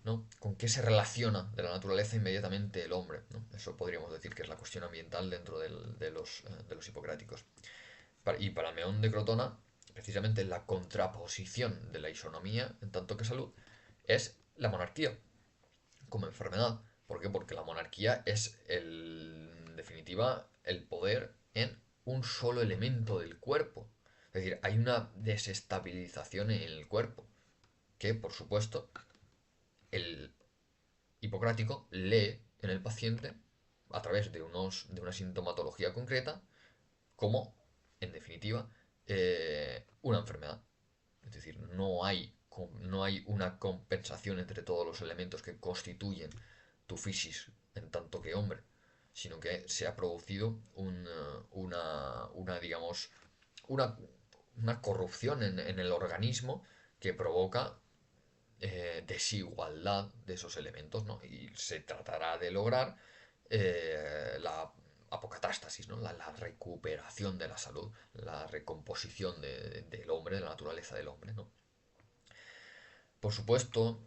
¿no? ¿Con qué se relaciona de la naturaleza inmediatamente el hombre, ¿no? Eso podríamos decir que es la cuestión ambiental dentro de los hipocráticos. Y para Meón de Crotona, precisamente la contraposición de la isonomía, en tanto que salud, es la monarquía como enfermedad. ¿Por qué? Porque la monarquía es, en definitiva, el poder en un solo elemento del cuerpo. Es decir, hay una desestabilización en el cuerpo, que por supuesto el hipocrático lee en el paciente a través de una sintomatología concreta como, en definitiva, una enfermedad. Es decir, no hay una compensación entre todos los elementos que constituyen tu fisis en tanto que hombre, sino que se ha producido digamos, una, una corrupción en el organismo que provoca desigualdad de esos elementos, ¿no? Y se tratará de lograr la apocatástasis, ¿no? La recuperación de la salud, la recomposición del hombre, de la naturaleza del hombre, ¿no? Por supuesto,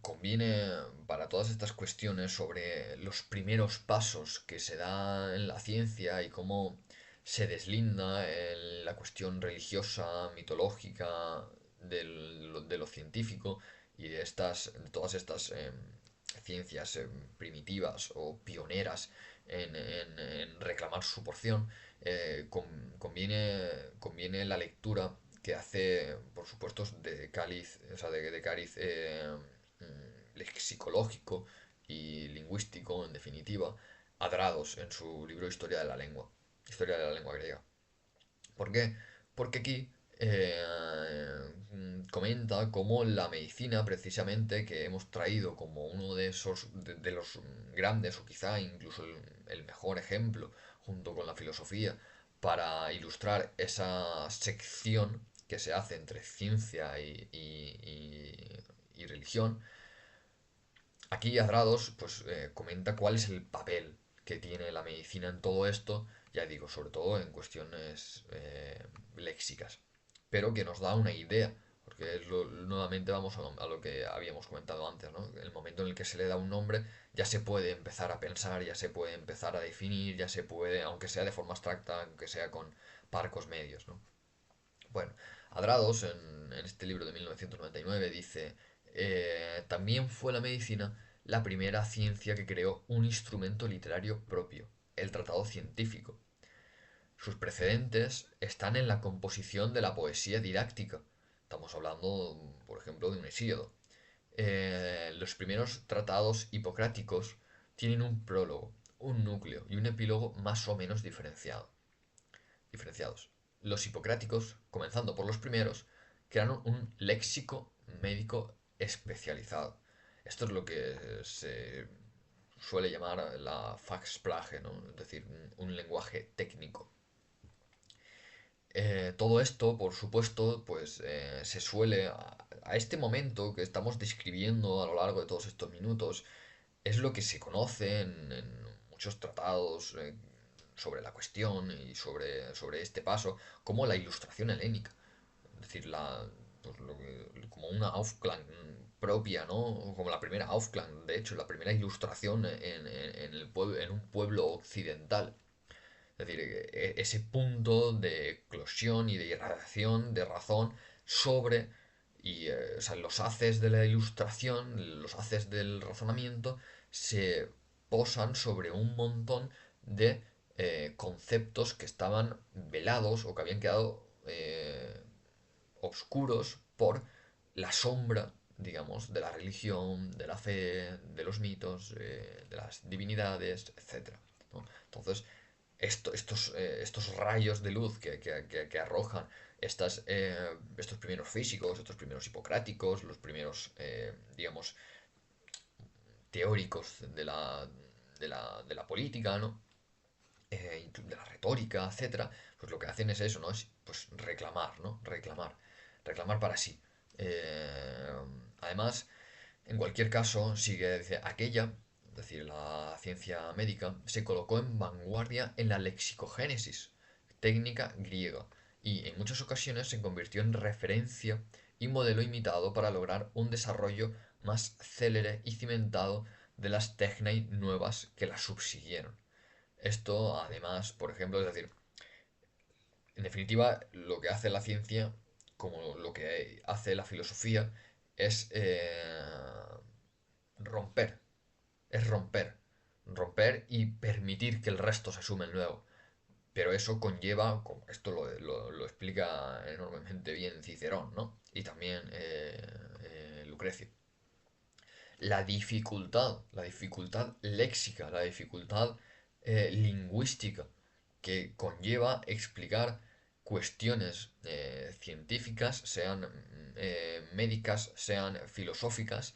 conviene para todas estas cuestiones sobre los primeros pasos que se da en la ciencia y cómo se deslinda en la cuestión religiosa, mitológica, de lo científico y de todas estas ciencias primitivas o pioneras en reclamar su porción, conviene la lectura que hace, por supuesto, de cáliz, o sea, de cariz lexicológico y lingüístico, en definitiva, Adrados en su libro Historia de la lengua griega. ¿Por qué? Porque aquí comenta cómo la medicina, precisamente, que hemos traído como uno de los grandes, o quizá incluso el mejor ejemplo, junto con la filosofía, para ilustrar esa sección que se hace entre ciencia y religión. Aquí Adrados pues, comenta cuál es el papel que tiene la medicina en todo esto, ya digo, sobre todo en cuestiones léxicas, pero que nos da una idea, porque nuevamente vamos a lo que habíamos comentado antes, ¿no? El momento en el que se le da un nombre ya se puede empezar a pensar, ya se puede empezar a definir, ya se puede, aunque sea de forma abstracta, aunque sea con parcos medios, ¿no? Bueno, Adrados en este libro de 1999 dice, también fue la medicina la primera ciencia que creó un instrumento literario propio, el tratado científico. Sus precedentes están en la composición de la poesía didáctica. Estamos hablando, por ejemplo, de un Hesíodo. Los primeros tratados hipocráticos tienen un prólogo, un núcleo y un epílogo más o menos diferenciados. Los hipocráticos, comenzando por los primeros, crearon un léxico médico especializado. Esto es lo que se suele llamar la Fachsprache, ¿no? Es decir, un lenguaje técnico. Todo esto, por supuesto, pues se suele, a este momento que estamos describiendo a lo largo de todos estos minutos, es lo que se conoce en muchos tratados sobre la cuestión y sobre este paso como la ilustración helénica. Es decir, pues como una Aufklang propia, ¿no? Como la primera Aufklang, de hecho, la primera ilustración en un pueblo occidental. Es decir, ese punto de eclosión y de irradiación de razón sobre o sea, los haces de la ilustración, los haces del razonamiento, se posan sobre un montón de conceptos que estaban velados o que habían quedado obscuros por la sombra digamos, de la religión, de la fe, de los mitos, de las divinidades, etcétera, ¿no? Entonces, estos rayos de luz que arrojan estos primeros físicos, estos primeros hipocráticos, los primeros, digamos, teóricos de la política, ¿no? De la retórica, etcétera, pues lo que hacen es eso, ¿no? Es pues reclamar, ¿no? Reclamar para sí. Eh, Además, en cualquier caso, sigue, dice, aquella, es decir, la ciencia médica, se colocó en vanguardia en la lexicogénesis, técnica griega, y en muchas ocasiones se convirtió en referencia y modelo imitado para lograr un desarrollo más célere y cimentado de las técnicas nuevas que la subsiguieron. Esto, además, por ejemplo, es decir, en definitiva, lo que hace la ciencia, como lo que hace la filosofía, es romper, es romper y permitir que el resto se sume luego. Pero eso conlleva, esto lo explica enormemente bien Cicerón, ¿no? Y también Lucrecio. La dificultad léxica, la dificultad lingüística que conlleva explicar cuestiones científicas, sean médicas, sean filosóficas,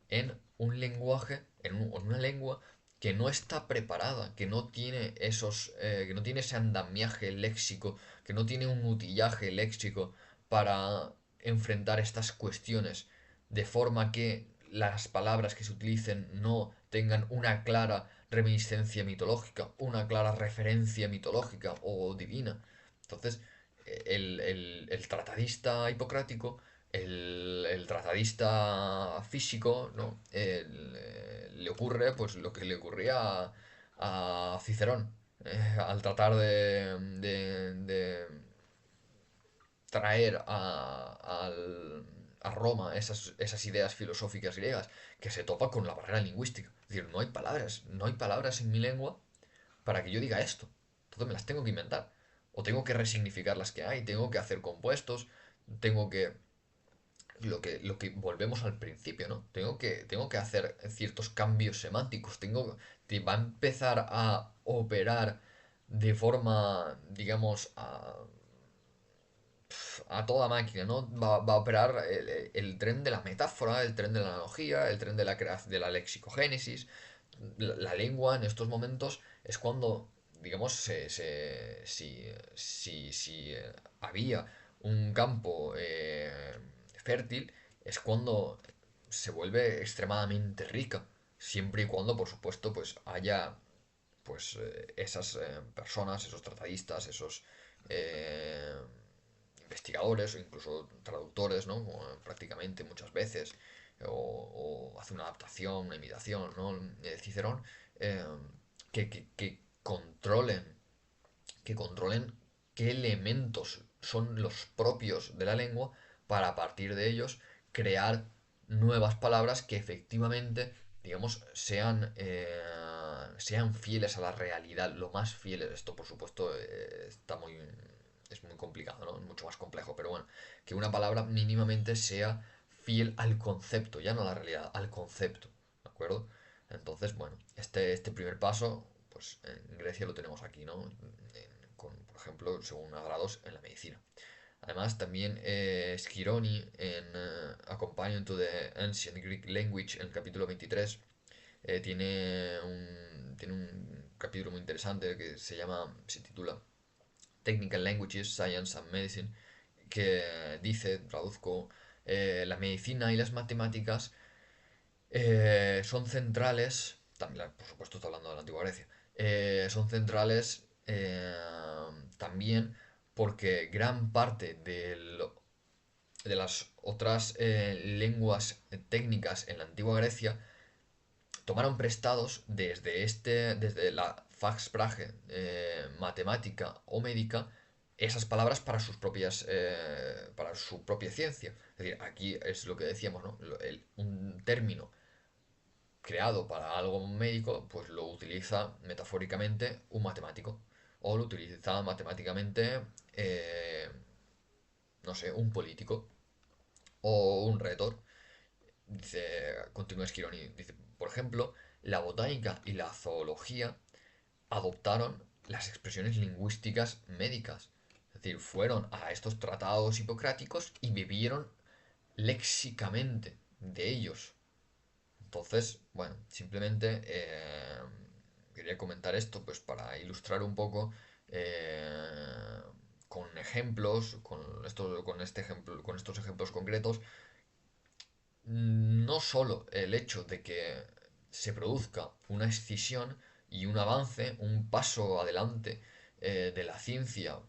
en un lenguaje, en una lengua que no está preparada, que no tiene ese andamiaje léxico, que no tiene un utillaje léxico para enfrentar estas cuestiones, de forma que las palabras que se utilicen no tengan una clara reminiscencia mitológica, una clara referencia mitológica o divina. Entonces, el tratadista hipocrático, el tratadista físico, ¿no? Le ocurre pues lo que le ocurría a Cicerón, al tratar de traer a Roma esas ideas filosóficas griegas, que se topa con la barrera lingüística. Es decir, no hay palabras en mi lengua para que yo diga esto. Entonces me las tengo que inventar. O tengo que resignificar las que hay, tengo que hacer compuestos, tengo que lo que volvemos al principio, ¿no? Tengo que hacer ciertos cambios semánticos, va a empezar a operar de forma, digamos, a toda máquina, ¿no? Va a operar el tren de la metáfora, el tren de la analogía, el tren de la lexicogénesis. La lengua en estos momentos es cuando, digamos, si había un campo fértil, es cuando se vuelve extremadamente rica, siempre y cuando, por supuesto, pues haya pues esas personas, esos tratadistas, esos eh, investigadores o incluso traductores, ¿no? Como, prácticamente muchas veces, o hace una adaptación, una imitación, ¿no? De Cicerón, eh, que controlen qué elementos son los propios de la lengua para a partir de ellos crear nuevas palabras que efectivamente, digamos, sean fieles a la realidad, lo más fieles. Esto, por supuesto, es muy complicado, ¿no? Es mucho más complejo, pero bueno, que una palabra mínimamente sea fiel al concepto, ya no a la realidad, al concepto, ¿de acuerdo? Entonces, bueno, este primer paso, pues en Grecia lo tenemos aquí, ¿no? Por ejemplo, según a grados en la medicina. Además, también Schironi en A Companion to the Ancient Greek Language, en el capítulo 23, tiene un capítulo muy interesante que se titula Technical Languages, Science and Medicine, que dice, traduzco, la medicina y las matemáticas son centrales, también, por supuesto está hablando de la antigua Grecia, son centrales también porque gran parte de las otras lenguas técnicas en la antigua Grecia tomaron prestados desde la Fachsprache matemática o médica, esas palabras para su propia ciencia. Es decir, aquí es lo que decíamos, ¿no? Un término creado para algo médico, pues lo utiliza metafóricamente un matemático. O lo utiliza matemáticamente, no sé, un político o un retor. dice, continúa Schironi, dice, por ejemplo, la botánica y la zoología adoptaron las expresiones lingüísticas médicas. Es decir, fueron a estos tratados hipocráticos y bebieron léxicamente de ellos. Entonces, bueno, simplemente quería comentar esto pues para ilustrar un poco eh, con ejemplos, con estos ejemplos concretos, no solo el hecho de que se produzca una escisión y un avance, un paso adelante de la ciencia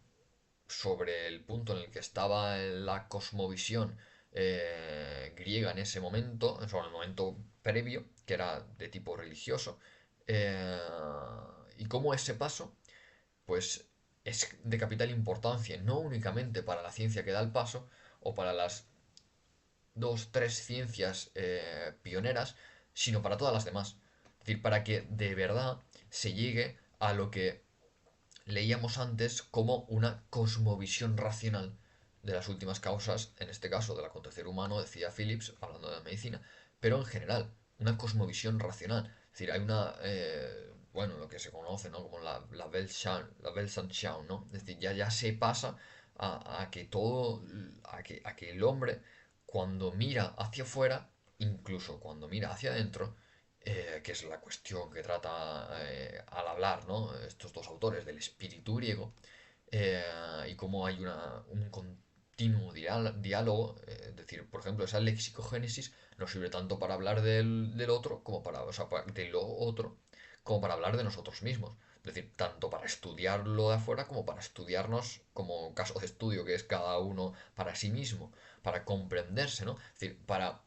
sobre el punto en el que estaba la cosmovisión griega en ese momento, sobre el momento previo, que era de tipo religioso, eh, y cómo ese paso, pues, es de capital importancia, no únicamente para la ciencia que da el paso, o para las dos, tres ciencias pioneras, sino para todas las demás. Es decir, para que de verdad se llegue a lo que leíamos antes como una cosmovisión racional de las últimas causas, en este caso del acontecer humano, decía Phillips, hablando de la medicina, pero en general, una cosmovisión racional. Es decir, hay una, bueno, lo que se conoce, ¿no? Como la Weltanschauung, ¿no? Es decir, ya se pasa a que todo, a que el hombre, cuando mira hacia afuera, incluso cuando mira hacia adentro, que es la cuestión que trata al hablar, ¿no? Estos dos autores del espíritu griego, y cómo hay un continuo diálogo, es decir, por ejemplo, esa lexicogénesis nos sirve tanto para hablar del otro como para, o sea, de lo otro, como para hablar de nosotros mismos. Es decir, tanto para estudiarlo de afuera como para estudiarnos como caso de estudio que es cada uno para sí mismo, para comprenderse, ¿no? Es decir, para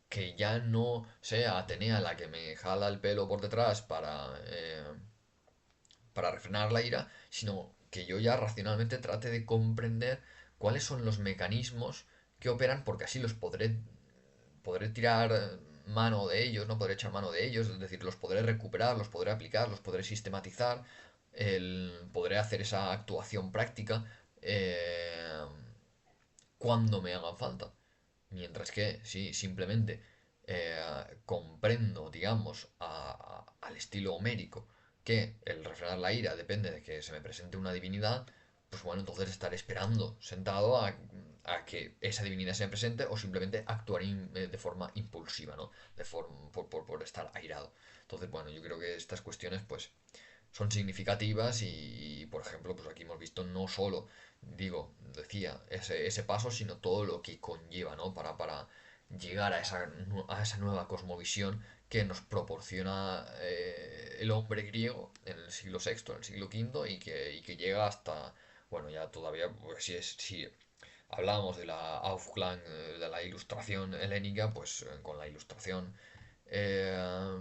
que ya no sea Atenea la que me jala el pelo por detrás para refrenar la ira, sino que yo ya racionalmente trate de comprender cuáles son los mecanismos que operan, porque así podré tirar mano de ellos, no podré echar mano de ellos, es decir, los podré recuperar, los podré aplicar, los podré sistematizar, podré hacer esa actuación práctica cuando me hagan falta. Mientras que si simplemente comprendo, digamos, al estilo homérico, que el refrenar la ira depende de que se me presente una divinidad, pues bueno, entonces estaré esperando sentado a que esa divinidad se me presente o simplemente actuar de forma impulsiva, ¿no? Por estar airado. Entonces, bueno, yo creo que estas cuestiones, pues, son significativas por ejemplo, pues aquí hemos visto no solo, digo, decía, ese paso, sino todo lo que conlleva, ¿no? Para llegar a esa nueva cosmovisión que nos proporciona el hombre griego en el siglo sexto, en el siglo quinto, y que llega hasta, bueno, ya todavía, pues si hablábamos de la Aufklärung, de la ilustración helénica, pues con la ilustración eh,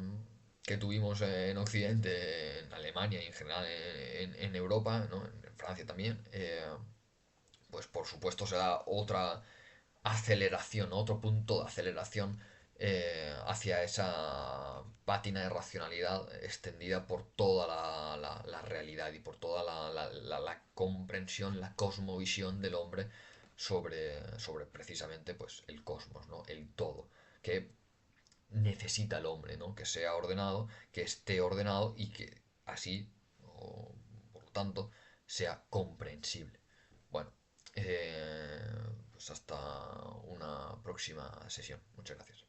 que tuvimos en Occidente, en Alemania y en general en Europa, ¿no? En Francia también, pues por supuesto se da otra aceleración, otro punto de aceleración hacia esa pátina de racionalidad extendida por toda la realidad y por toda la comprensión, la cosmovisión del hombre sobre precisamente pues, el cosmos, ¿no? El todo, que necesita el hombre, ¿no? Que sea ordenado, que esté ordenado y que así, o, por lo tanto, sea comprensible. Bueno, pues hasta una próxima sesión. Muchas gracias.